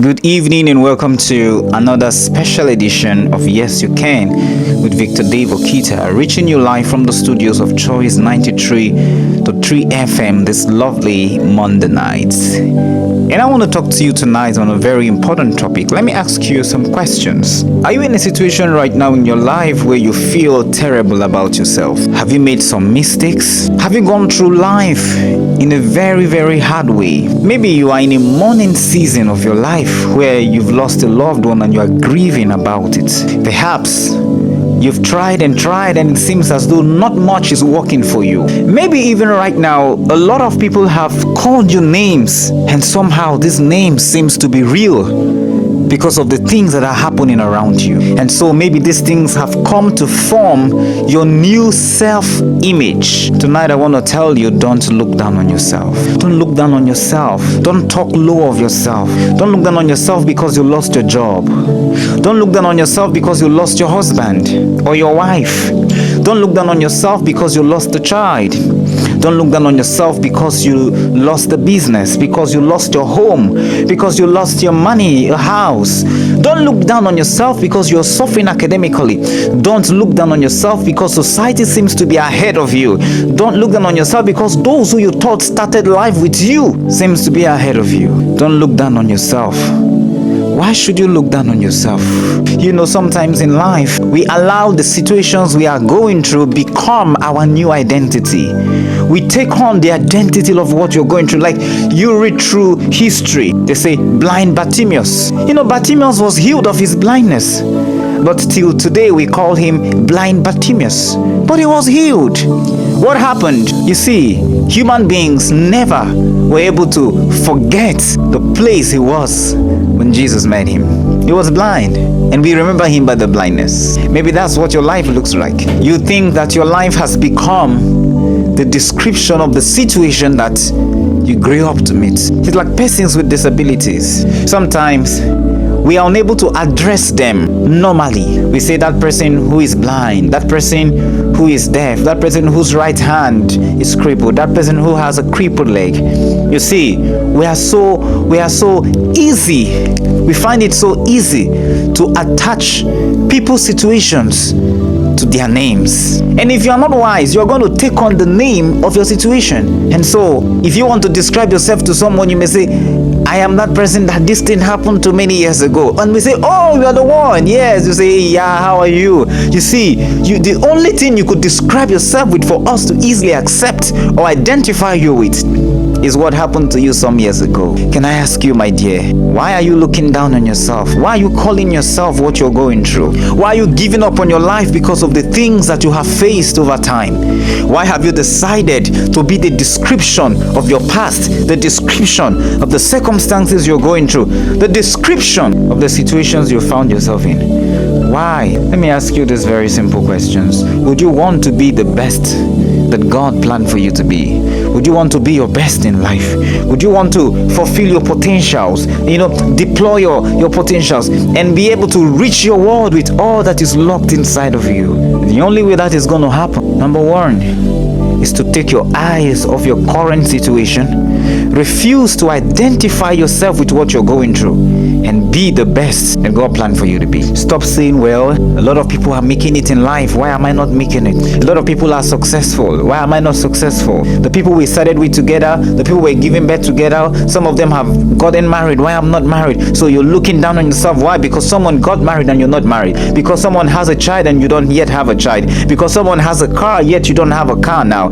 Good evening and welcome to another special edition of Yes You Can with Victor Dave Okita, reaching you live from the studios of Choice 93.3 FM this lovely Monday night. And I want to talk to you tonight on a very important topic. Let me ask you some questions. Are you in a situation right now in your life where you feel terrible about yourself? Have you made some mistakes? Have you gone through life in a very, very hard way? Maybe you are in a mourning season of your life where you've lost a loved one and you are grieving about it. Perhaps you've tried and it seems as though not much is working for you. Maybe even right now, a lot of people have called you names and somehow this name seems to be real because of the things that are happening around you. And so maybe these things have come to form your new self-image. Tonight I want to tell you, don't look down on yourself. Don't look down on yourself. Don't talk low of yourself. Don't look down on yourself because you lost your job. Don't look down on yourself because you lost your husband or your wife. Don't look down on yourself because you lost a child. Don't look down on yourself because you lost the business, because you lost your home, because you lost your money, your house. Don't look down on yourself because you're suffering academically. Don't look down on yourself because society seems to be ahead of you. Don't look down on yourself because those who you thought started life with you seems to be ahead of you. Don't look down on yourself. Why should you look down on yourself? You know, sometimes in life, we allow the situations we are going through become our new identity. We take on the identity of what you're going through. Like you read through history, they say blind Bartimaeus. You know, Bartimaeus was healed of his blindness. But till today, we call him blind Bartimaeus. But he was healed. What happened? You see, human beings never were able to forget the place he was when Jesus met him. He was blind, and we remember him by the blindness. Maybe that's what your life looks like. You think that your life has become the description of the situation that you grew up to meet. It's like persons with disabilities. Sometimes we are unable to address them normally. We say that person who is blind, that person who is deaf, that person whose right hand is crippled, that person who has a crippled leg. You see, we are so easy. We find it so easy to attach people's situations to their names. And if you are not wise, you're going to take on the name of your situation. And so, if you want to describe yourself to someone, you may say, I am that person that this thing happened to many years ago. And we say, oh, you are the one. Yes. You say, yeah, how are you? You see, the only thing you could describe yourself with for us to easily accept or identify you with is what happened to you some years ago. Can I ask you, my dear, why are you looking down on yourself? Why are you calling yourself what you're going through? Why are you giving up on your life because of the things that you have faced over time? Why have you decided to be the description of your past, the description of the circumstances you're going through, the description of the situations you found yourself in? Why? Let me ask you these very simple questions. Would you want to be the best that God planned for you to be? Would you want to be your best in life? Would you want to fulfill your potentials, deploy your potentials and be able to reach your world with all that is locked inside of you? The only way that is going to happen, number one, is to take your eyes off your current situation, refuse to identify yourself with what you're going through, and be the best that God planned for you to be. Stop saying, well, a lot of people are making it in life. Why am I not making it? A lot of people are successful. Why am I not successful? The people we started with together, the people we're giving birth together, some of them have gotten married. Why am I not married? So you're looking down on yourself. Why? Because someone got married and you're not married. Because someone has a child and you don't yet have a child. Because someone has a car yet you don't have a car now.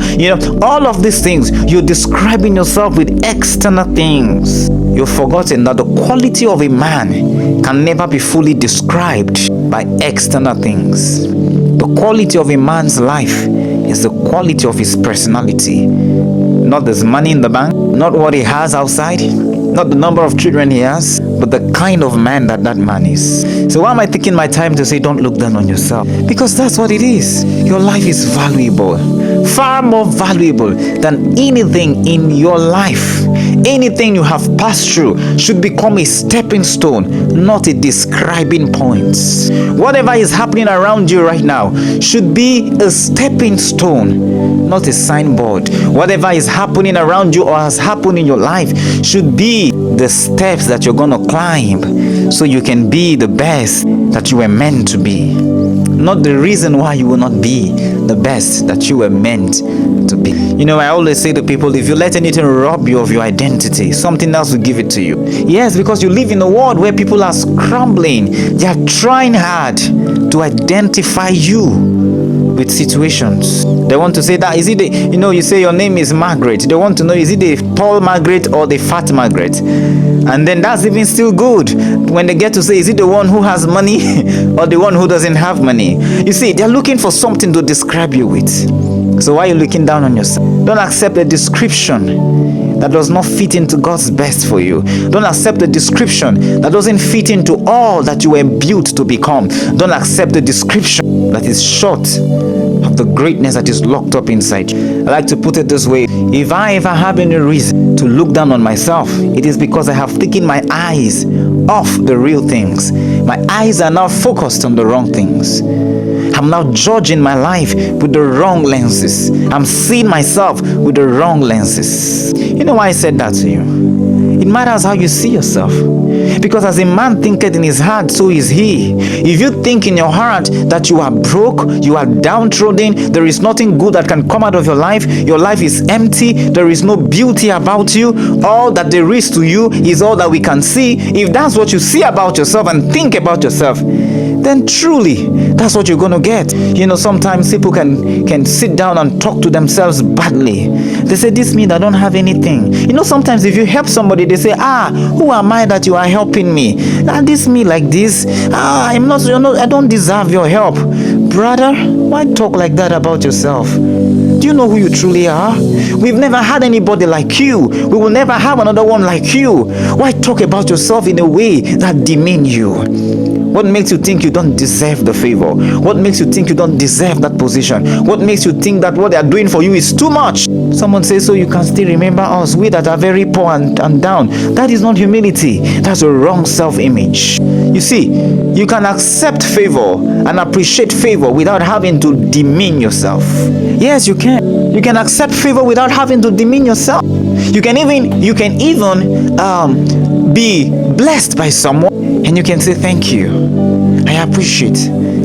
All of these things, you're describing yourself with external things. You've forgotten that the quality of a man can never be fully described by external things. The quality of a man's life is the quality of his personality. Not his money in the bank, not what he has outside, not the number of children he has, but the kind of man that man is. So why am I taking my time to say don't look down on yourself? Because that's what it is. Your life is valuable, far more valuable than anything in your life. Anything you have passed through should become a stepping stone, not a describing point. Whatever is happening around you right now should be a stepping stone, not a signboard. Whatever is happening around you or has happened in your life should be the steps that you're going to climb so you can be the best that you were meant to be. Not the reason why you will not be the best that you were meant to be. You know, I always say to people, if you let anything rob you of your identity, something else will give it to you. Yes, because you live in a world where people are scrambling. They are trying hard to identify you with situations. They want to say that, is it the, you say your name is Margaret. They want to know, is it the tall Margaret or the fat Margaret? And then that's even still good when they get to say, is it the one who has money or the one who doesn't have money? You see, they're looking for something to describe you with. So why are you looking down on yourself? Don't accept a description that does not fit into God's best for you. Don't accept a description that doesn't fit into all that you were built to become. Don't accept a description that is short of the greatness that is locked up inside you. I like to put it this way. If I ever have any reason to look down on myself, it is because I have taken my eyes off the real things. My eyes are now focused on the wrong things. I'm now judging my life with the wrong lenses. I'm seeing myself with the wrong lenses. You know why I said that to you? It matters how you see yourself. Because as a man thinketh in his heart, so is he. If you think in your heart that you are broke, you are downtrodden, there is nothing good that can come out of your life is empty, there is no beauty about you, all that there is to you is all that we can see. If that's what you see about yourself and think about yourself, then truly that's what you're going to get. Sometimes people can sit down and talk to themselves badly. They say, this me that don't have anything. Sometimes if you help somebody, they say, who am I that you are helping me? This me like this. I'm not, I don't deserve your help. Brother, why talk like that about yourself? Do you know who you truly are? We've never had anybody like you. We will never have another one like you. Why talk about yourself in a way that demeans you? What makes you think you don't deserve the favor? What makes you think you don't deserve that position? What makes you think that what they are doing for you is too much? Someone says, so you can still remember us, we that are very poor and down. That is not humility. That's a wrong self-image. You see, you can accept favor and appreciate favor without having to demean yourself. Yes, you can. You can accept favor without having to demean yourself. You can even be blessed by someone and you can say, thank you. I appreciate.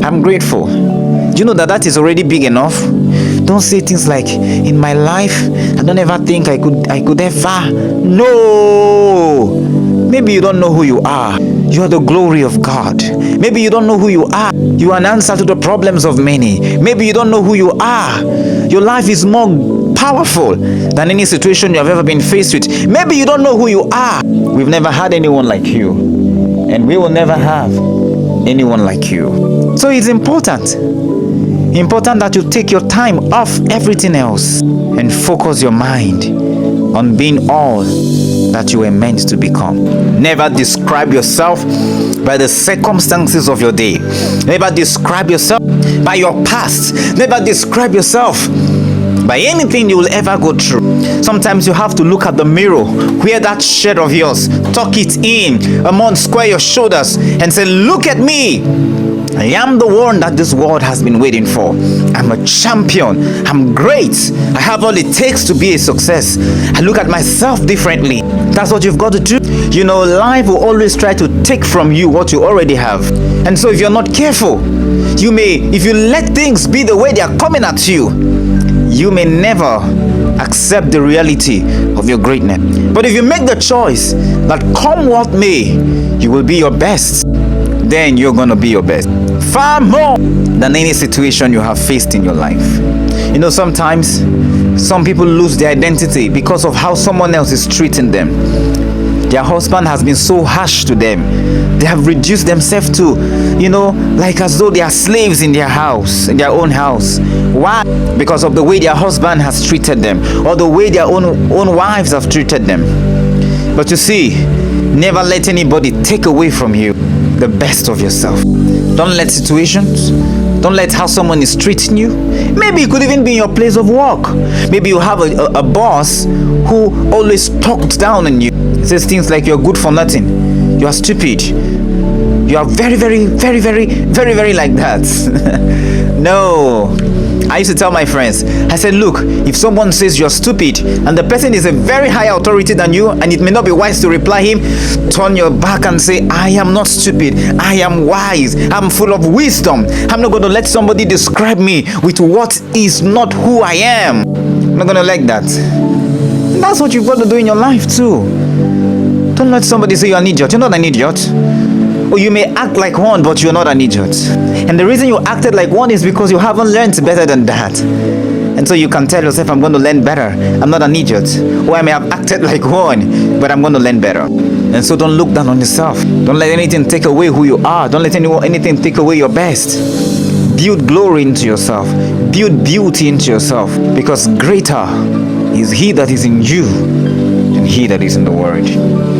I'm grateful. Do you know that is already big enough? Don't say things like, in my life, I don't ever think I could ever. No. Maybe you don't know who you are. You are the glory of God. Maybe you don't know who you are. You are an answer to the problems of many. Maybe you don't know who you are. Your life is more powerful than any situation you have ever been faced with. Maybe you don't know who you are. We've never had anyone like you, and we will never have anyone like you. So it's important that you take your time off everything else and focus your mind on being all that you were meant to become. Never describe yourself by the circumstances of your day. Never describe yourself by your past. Never describe yourself by anything you will ever go through. Sometimes you have to look at the mirror, wear that shirt of yours, tuck it in, square your shoulders and say, look at me. I am the one that this world has been waiting for. I'm a champion. I'm great. I have all it takes to be a success. I look at myself differently. That's what you've got to do. Life will always try to take from you what you already have. And so if you're not careful, if you let things be the way they are coming at you, you may never accept the reality of your greatness. But if you make the choice that come what may, you will be your best, then you're going to be your best. Far more than any situation you have faced in your life. Sometimes some people lose their identity because of how someone else is treating them. Their husband has been so harsh to them. They have reduced themselves to, like as though they are slaves in their house, in their own house. Why? Because of the way their husband has treated them, or the way their own wives have treated them. But you see, never let anybody take away from you the best of yourself. Don't let situations, don't let how someone is treating you. Maybe it could even be in your place of work. Maybe you have a boss who always talks down on you. Says things like, you're good for nothing, you are stupid, you are very, very, very, very, very, very like that. No, I used to tell my friends, I said, look, if someone says you're stupid and the person is a very high authority than you, and it may not be wise to reply him, turn your back and say, I am not stupid. I am wise. I'm full of wisdom. I'm not going to let somebody describe me with what is not who I am. I'm not going to like that. And that's what you've got to do in your life too. Don't let somebody say you're an idiot. You're not an idiot. Or you may act like one, but you're not an idiot. And the reason you acted like one is because you haven't learned better than that. And so you can tell yourself, I'm going to learn better. I'm not an idiot. Or I may have acted like one, but I'm going to learn better. And so don't look down on yourself. Don't let anything take away who you are. Don't let anything take away your best. Build glory into yourself. Build beauty into yourself. Because greater is he that is in you than he that is in the world.